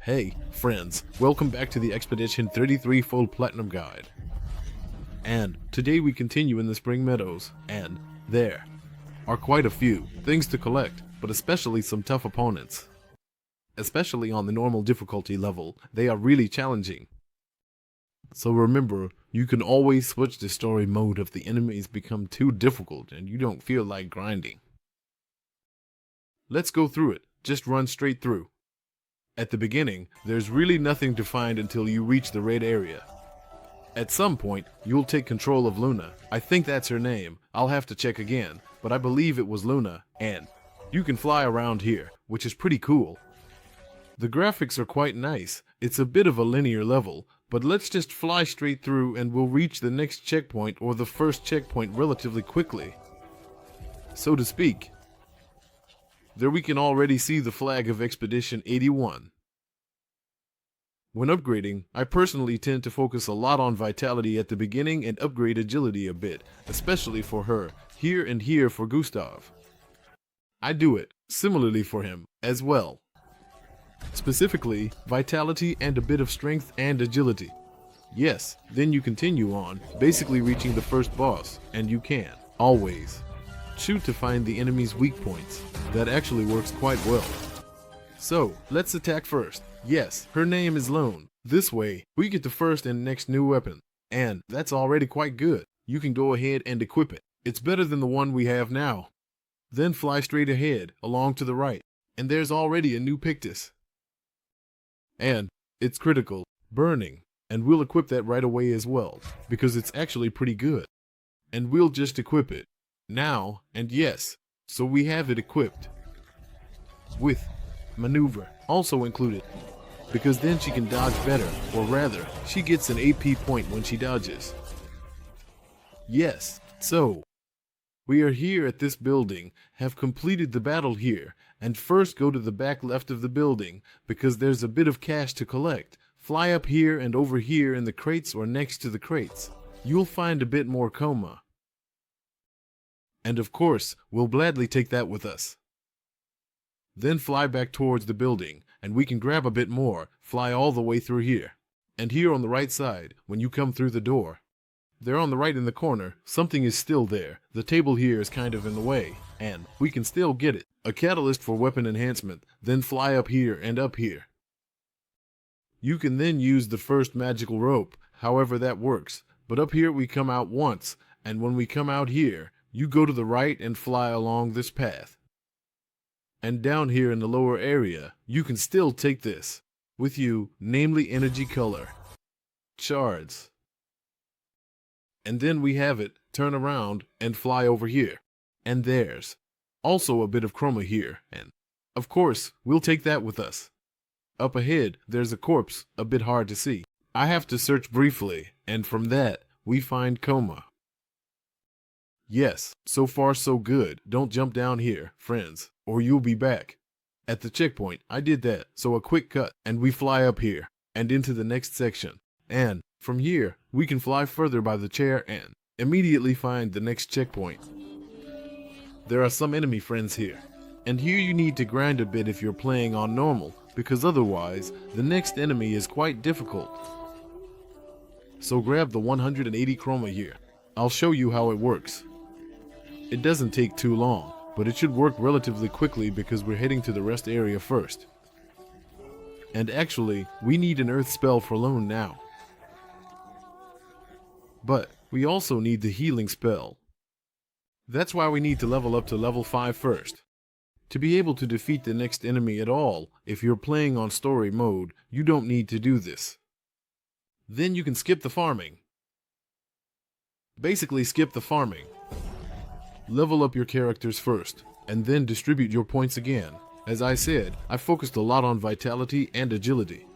Hey, friends, welcome back to the Expedition 33 Full Platinum Guide. And today we continue in the Spring Meadows, and there are quite a few things to collect, but especially some tough opponents. Especially on the normal difficulty level, they are really challenging. So remember, you can always switch the story mode if the enemies become too difficult and you don't feel like grinding. Let's go through it, just run straight through. At the beginning, there's really nothing to find until you reach the red area. At some point, you'll take control of Luna. I think that's her name. I'll have to check again, but I believe it was Luna, and you can fly around here, which is pretty cool. The graphics are quite nice. It's a bit of a linear level, but let's just fly straight through and we'll reach the next checkpoint or the first checkpoint relatively quickly, so to speak. There we can already see the flag of Expedition 81. When upgrading, I personally tend to focus a lot on vitality at the beginning and upgrade agility a bit, especially for her, here and here for Gustav. I do it similarly for him as well. Specifically, vitality and a bit of strength and agility. Yes, then you continue on, basically reaching the first boss, and you can, always, shoot to find the enemy's weak points. That actually works quite well. So, let's attack first. Yes, her name is Lone. This way, we get the first and next new weapon. And that's already quite good. You can go ahead and equip it. It's better than the one we have now. Then fly straight ahead, along to the right. And there's already a new Pictos. And it's critical, burning. And we'll equip that right away as well, because it's actually pretty good. And we'll just equip it now, and yes, so we have it equipped with maneuver also included, because then she can dodge better, or rather, she gets an AP point when she dodges. Yes, so we are here at this building, have completed the battle here, and first go to the back left of the building, because there's a bit of cash to collect. Fly up here and over here in the crates or next to the crates. You'll find a bit more Chroma. And of course, we'll gladly take that with us. Then fly back towards the building, and we can grab a bit more, fly all the way through here. And here on the right side, when you come through the door, there on the right in the corner, something is still there. The table here is kind of in the way, and we can still get it. A catalyst for weapon enhancement, then fly up here and up here. You can then use the first magical rope, however that works, but up here we come out once, and when we come out here, you go to the right and fly along this path. And down here in the lower area, you can still take this with you, namely energy color, shards. And then we have it, turn around and fly over here. And there's also a bit of Chroma here, and of course, we'll take that with us. Up ahead, there's a corpse, a bit hard to see. I have to search briefly, and from that, we find Chroma. Yes, so far so good. Don't jump down here, friends, or you'll be back. At the checkpoint, I did that, so a quick cut, and we fly up here, and into the next section. And from here, we can fly further by the chair and immediately find the next checkpoint. There are some enemy friends here, and here you need to grind a bit if you're playing on normal, because otherwise, the next enemy is quite difficult. So grab the 180 Chroma here. I'll show you how it works. It doesn't take too long, but it should work relatively quickly because we're heading to the rest area first. And actually, we need an earth spell for Lone now. But we also need the healing spell. That's why we need to level up to level 5 first. To be able to defeat the next enemy at all, if you're playing on story mode, you don't need to do this. Then you can skip the farming. Basically skip the farming. Level up your characters first, and then distribute your points again. As I said, I focused a lot on vitality and agility.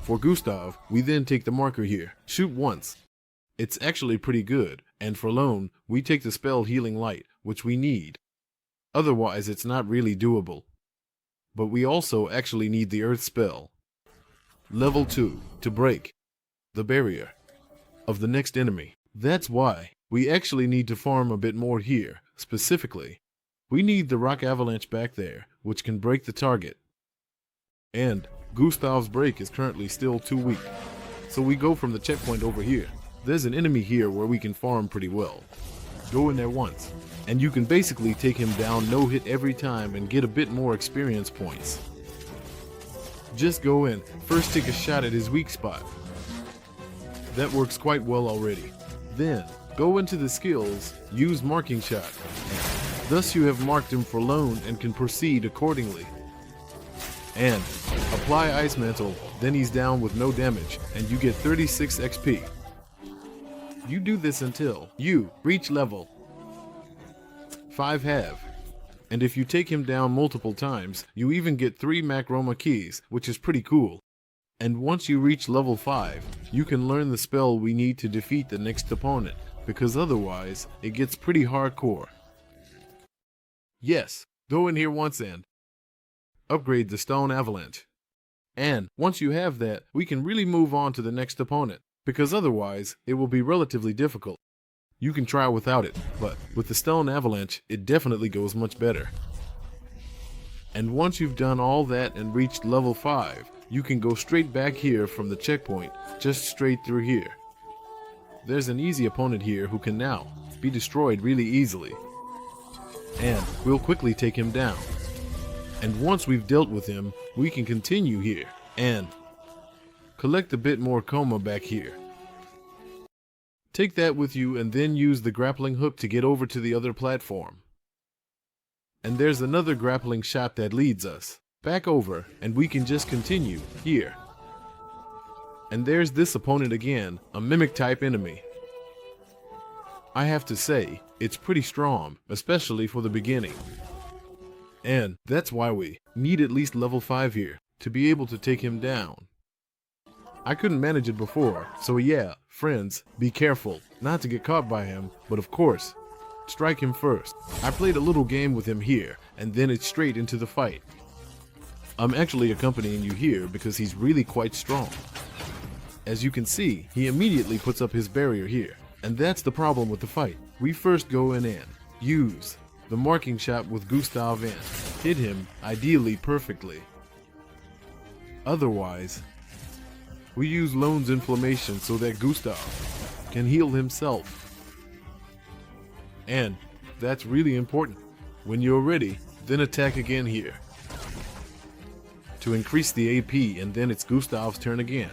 For Gustav, we then take the marker here, shoot once. It's actually pretty good, and for Lone, we take the spell Healing Light, which we need. Otherwise, it's not really doable. But we also actually need the Earth spell. Level 2, to break the barrier of the next enemy. That's why we actually need to farm a bit more here. Specifically, we need the rock avalanche back there, which can break the target. And Gustav's break is currently still too weak. So we go from the checkpoint over here. There's an enemy here where we can farm pretty well. Go in there once, and you can basically take him down no hit every time and get a bit more experience points. Just go in, first take a shot at his weak spot. That works quite well already. Then, go into the skills, use marking shot. Thus you have marked him for lone and can proceed accordingly. And apply Ice Mantle, then he's down with no damage, and you get 36 XP. You do this until you reach level 5 half. And if you take him down multiple times, you even get 3 Macroma keys, which is pretty cool. And once you reach level 5, you can learn the spell we need to defeat the next opponent, because otherwise, it gets pretty hardcore. Yes, go in here once and upgrade the Stone Avalanche. And once you have that, we can really move on to the next opponent, because otherwise, it will be relatively difficult. You can try without it, but with the Stone Avalanche, it definitely goes much better. And once you've done all that and reached level 5, you can go straight back here from the checkpoint, just straight through here. There's an easy opponent here who can now be destroyed really easily. And we'll quickly take him down. And once we've dealt with him, we can continue here and collect a bit more Chroma back here. Take that with you and then use the grappling hook to get over to the other platform. And there's another grappling shot that leads us back over, and we can just continue here. And there's this opponent again, a mimic type enemy. I have to say, it's pretty strong, especially for the beginning. And that's why we need at least level 5 here to be able to take him down. I couldn't manage it before, so yeah, friends, be careful not to get caught by him, but of course, strike him first. I played a little game with him here, and then it's straight into the fight. I'm actually accompanying you here because he's really quite strong. As you can see, he immediately puts up his barrier here, and that's the problem with the fight. We first go in and use the marking shot with Gustav and hit him, ideally perfectly. Otherwise, we use Lone's inflammation so that Gustav can heal himself. And that's really important. When you're ready, then attack again here to increase the AP, and then it's Gustav's turn again.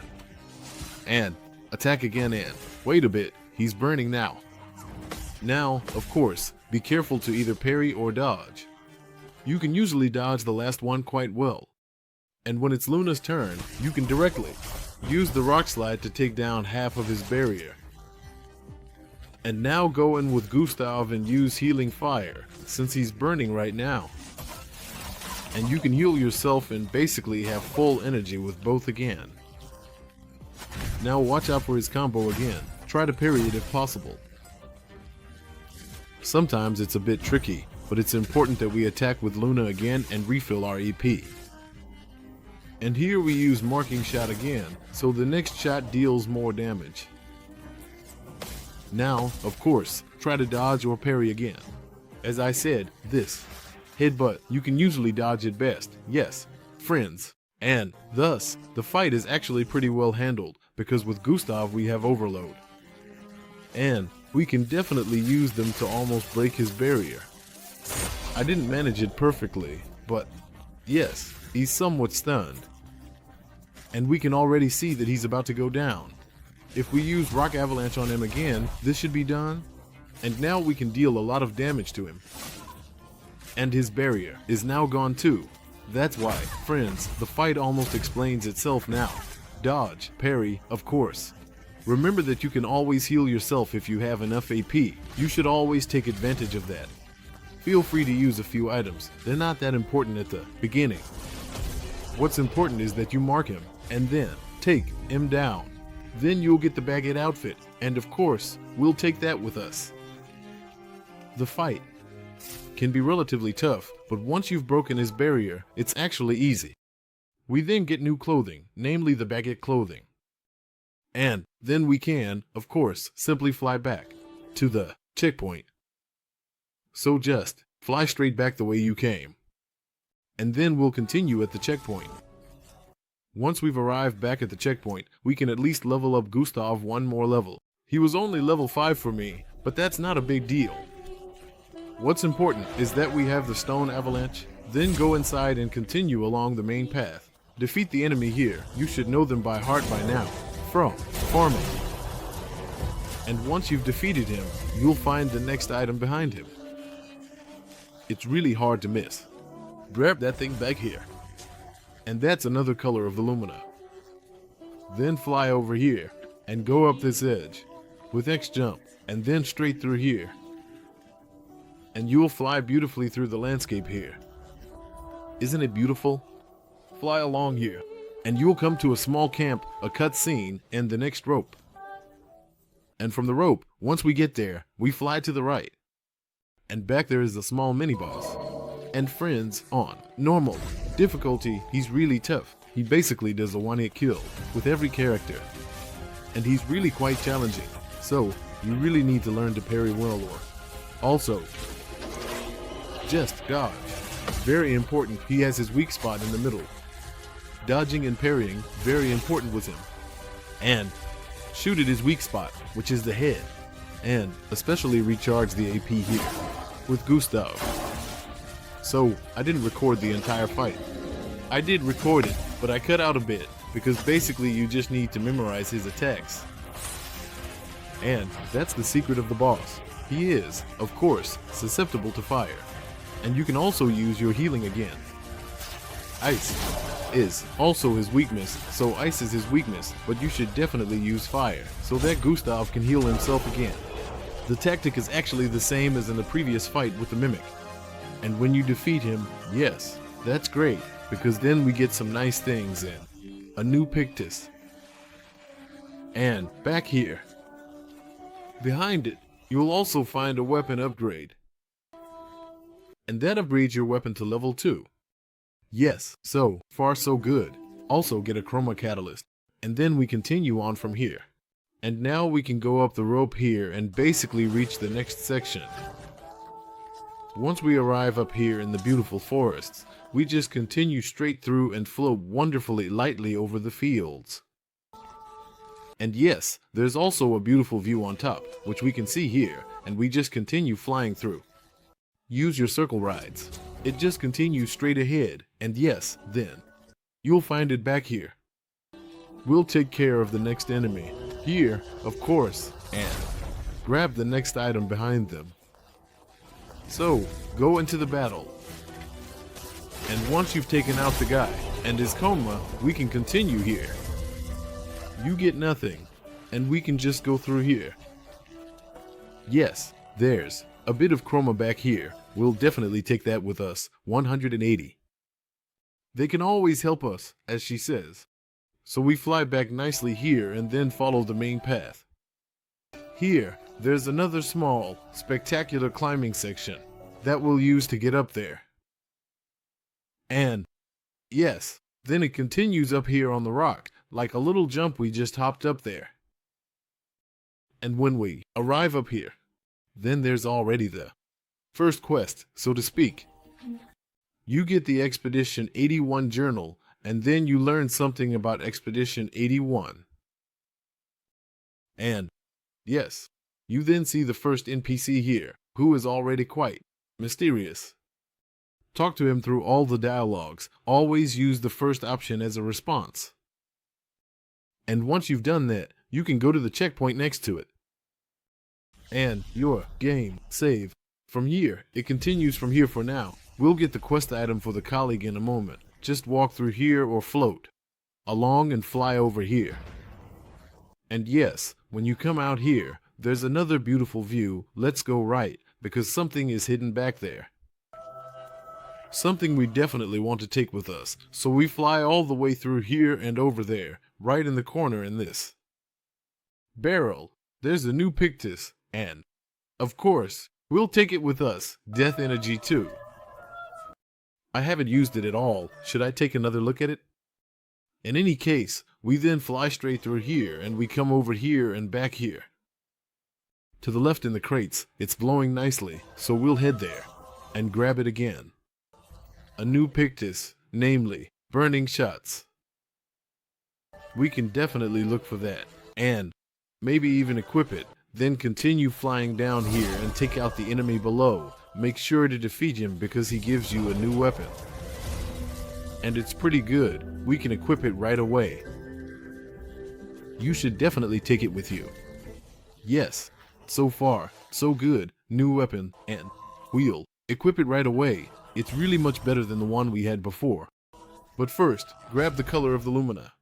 And attack again and wait a bit, he's burning now. Now, of course, be careful to either parry or dodge. You can usually dodge the last one quite well. And when it's Luna's turn, you can directly use the rock slide to take down half of his barrier. And now go in with Gustav and use healing fire, since he's burning right now. And you can heal yourself and basically have full energy with both again. Now watch out for his combo again. Try to parry it if possible. Sometimes it's a bit tricky, but it's important that we attack with Luna again and refill our EP. And here we use marking shot again, so the next shot deals more damage. Now, of course, try to dodge or parry again. As I said, this headbutt, you can usually dodge it best, yes, friends. And thus, the fight is actually pretty well handled, because with Gustav we have overload. And we can definitely use them to almost break his barrier. I didn't manage it perfectly, but yes, he's somewhat stunned. And we can already see that he's about to go down. If we use Rock Avalanche on him again, this should be done. And now we can deal a lot of damage to him. And his barrier is now gone too. That's why, friends, the fight almost explains itself now. Dodge, parry, of course. Remember that you can always heal yourself if you have enough AP. You should always take advantage of that. Feel free to use a few items. They're not that important at the beginning. What's important is that you mark him, and then take him down. Then you'll get the Baguette outfit, and of course, we'll take that with us. The fight can be relatively tough, but once you've broken his barrier, it's actually easy. We then get new clothing, namely the Baguette Clothing. And then we can, of course, simply fly back to the checkpoint. So just fly straight back the way you came. And then we'll continue at the checkpoint. Once we've arrived back at the checkpoint, we can at least level up Gustav one more level. He was only level 5 for me, but that's not a big deal. What's important is that we have the stone avalanche, then go inside and continue along the main path. Defeat the enemy here. You should know them by heart by now. From farming. And once you've defeated him, you'll find the next item behind him. It's really hard to miss. Grab that thing back here. And that's another color of the Lumina. Then fly over here and go up this edge with X jump and then straight through here. And you'll fly beautifully through the landscape here. Isn't it beautiful? Fly along here and you'll come to a small camp, a cut scene, and the next rope. And from the rope, once we get there, we fly to the right. And back there is a small mini-boss. And friends on normal. Difficulty, he's really tough. He basically does a one-hit kill with every character. And he's really quite challenging. So, you really need to learn to parry well or. Also, just dodge. Very important, he has his weak spot in the middle. Dodging and parrying, very important with him. And shoot at his weak spot, which is the head. And especially recharge the AP here with Gustav. So, I didn't record the entire fight. I did record it, but I cut out a bit, because basically you just need to memorize his attacks. And that's the secret of the boss. He is, of course, susceptible to fire. And you can also use your healing again. Ice is also his weakness, so ice is his weakness, but you should definitely use fire, so that Gustav can heal himself again. The tactic is actually the same as in the previous fight with the Mimic. And when you defeat him, yes, that's great, because then we get some nice things in. A new Pictos. And back here, behind it, you'll also find a weapon upgrade. And that upgrades your weapon to level 2. Yes, so far so good. Also get a Chroma Catalyst. And then we continue on from here. And now we can go up the rope here and basically reach the next section. Once we arrive up here in the beautiful forests, we just continue straight through and float wonderfully lightly over the fields. And yes, there's also a beautiful view on top, which we can see here, and we just continue flying through. Use your circle rides. It just continues straight ahead, and yes, then you'll find it back here. We'll take care of the next enemy here, of course, and grab the next item behind them. So, go into the battle. And once you've taken out the guy and his coma, we can continue here. You get nothing, and we can just go through here. Yes, there's a bit of chroma back here. We'll definitely take that with us, 180. They can always help us, as she says. So we fly back nicely here and then follow the main path. Here, there's another small, spectacular climbing section that we'll use to get up there. And, yes, then it continues up here on the rock, like a little jump we just hopped up there. And when we arrive up here, then there's already the first quest, so to speak. You get the Expedition 81 journal, and then you learn something about Expedition 81. And, yes, you then see the first NPC here, who is already quite mysterious. Talk to him through all the dialogues. Always use the first option as a response. And once you've done that, you can go to the checkpoint next to it. And your game save. From here, it continues from here for now. We'll get the quest item for the colleague in a moment. Just walk through here or float along and fly over here. And yes, when you come out here, there's another beautiful view. Let's go right, because something is hidden back there. Something we definitely want to take with us, so we fly all the way through here and over there, right in the corner in this barrel. There's a new Pictos, and, of course, we'll take it with us, Death Energy too. I haven't used it at all. Should I take another look at it? In any case, we then fly straight through here, and we come over here and back here. To the left in the crates, it's glowing nicely, so we'll head there and grab it again. A new Pictos, namely, Burning Shots. we can definitely look for that, and maybe even equip it, then continue flying down here and take out the enemy below. Make sure to defeat him because he gives you a new weapon. And it's pretty good, we can equip it right away. You should definitely take it with you. Yes, so far, so good, new weapon, and wheel. Equip it right away, it's really much better than the one we had before. But first, grab the color of the Lumina.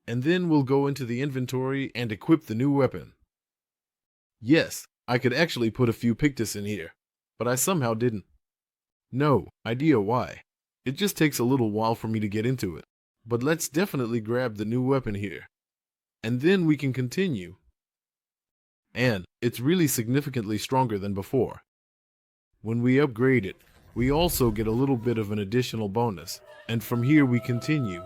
And then we'll go into the inventory and equip the new weapon. Yes, I could actually put a few Pictos in here, but I somehow didn't. No idea why. It just takes a little while for me to get into it. But let's definitely grab the new weapon here. And then we can continue. And it's really significantly stronger than before. When we upgrade it, we also get a little bit of an additional bonus. And from here we continue.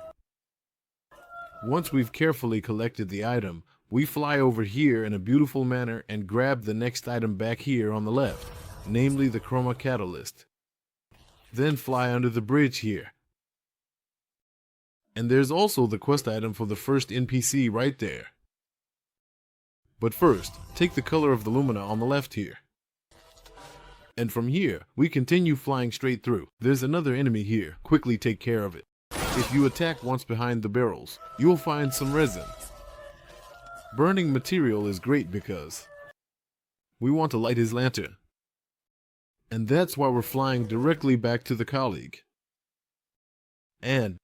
Once we've carefully collected the item, we fly over here in a beautiful manner and grab the next item back here on the left, namely the Chroma Catalyst. Then fly under the bridge here. And there's also the quest item for the first NPC right there. But first, take the color of the Lumina on the left here. And from here, we continue flying straight through. There's another enemy here, quickly take care of it. If you attack once behind the barrels, you'll find some resin. Burning material is great because we want to light his lantern. And that's why we're flying directly back to the colleague. And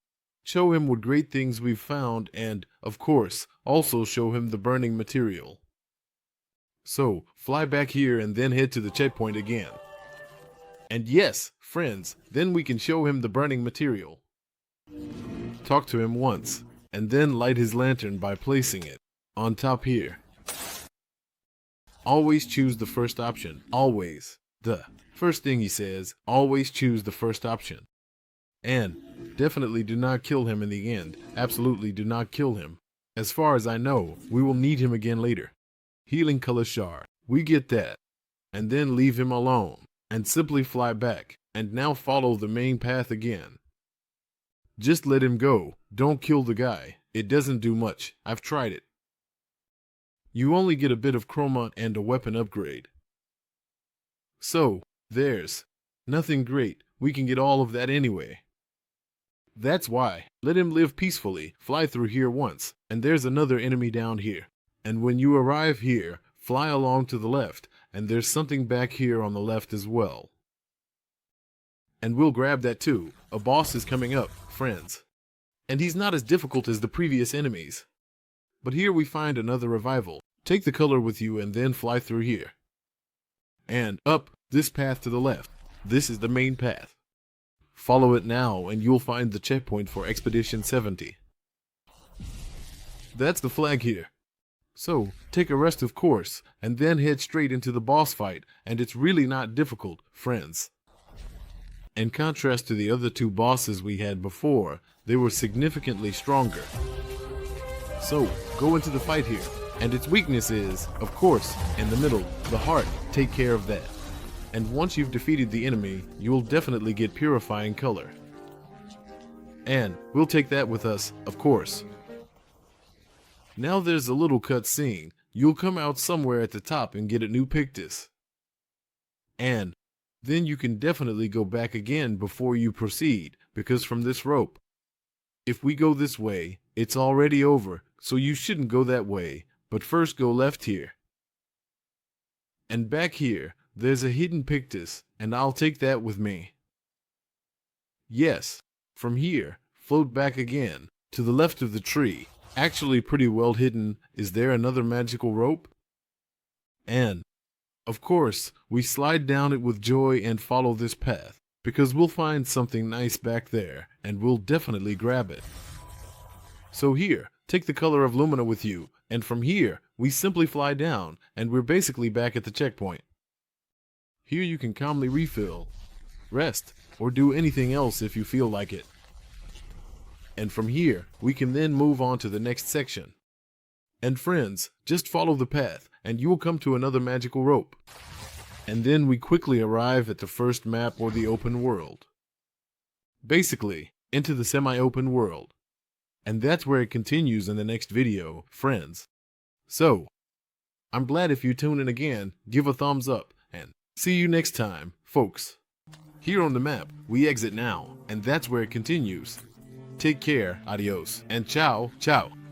show him what great things we've found and, of course, also show him the burning material. So, fly back here and then head to the checkpoint again. And yes, friends, then we can show him the burning material. Talk to him once, and then light his lantern by placing it on top here. Always choose the first option, always. The first thing he says, always choose the first option. And definitely do not kill him in the end, absolutely do not kill him. As far as I know, we will need him again later. Healing color shard, we get that. And then leave him alone, and simply fly back, and now follow the main path again. Just let him go, don't kill the guy, it doesn't do much, I've tried it. You only get a bit of chroma and a weapon upgrade. So, there's nothing great, we can get all of that anyway. That's why, let him live peacefully, fly through here once, and there's another enemy down here. And when you arrive here, fly along to the left, and there's something back here on the left as well. And we'll grab that too, a boss is coming up, friends. And he's not as difficult as the previous enemies. But here we find another revival. Take the color with you and then fly through here. And up this path to the left. This is the main path. Follow it now and you'll find the checkpoint for Expedition 70. That's the flag here. So, take a rest of course, and then head straight into the boss fight, and it's really not difficult, friends. In contrast to the other two bosses we had before, they were significantly stronger. So, go into the fight here, and its weakness is, of course, in the middle, the heart, take care of that. And once you've defeated the enemy, you'll definitely get purifying color. And we'll take that with us, of course. Now there's a little cutscene. You'll come out somewhere at the top and get a new Pictos. And then you can definitely go back again before you proceed, because from this rope, if we go this way, it's already over, so you shouldn't go that way, but first go left here. And back here, there's a hidden Pictos, and I'll take that with me. Yes, from here, float back again, to the left of the tree. Actually pretty well hidden. Is there another magical rope? And, of course, we slide down it with joy and follow this path, because we'll find something nice back there, and we'll definitely grab it. So here, take the color of Lumina with you, and from here, we simply fly down, and we're basically back at the checkpoint. Here you can calmly refill, rest, or do anything else if you feel like it. And from here, we can then move on to the next section. And friends, just follow the path, and you will come to another magical rope. And then we quickly arrive at the first map or the open world. Basically, into the semi-open world. And that's where it continues in the next video, friends. So, I'm glad if you tune in again, give a thumbs up, and see you next time, folks. Here on the map, we exit now, and that's where it continues. Take care, adios, and ciao, ciao.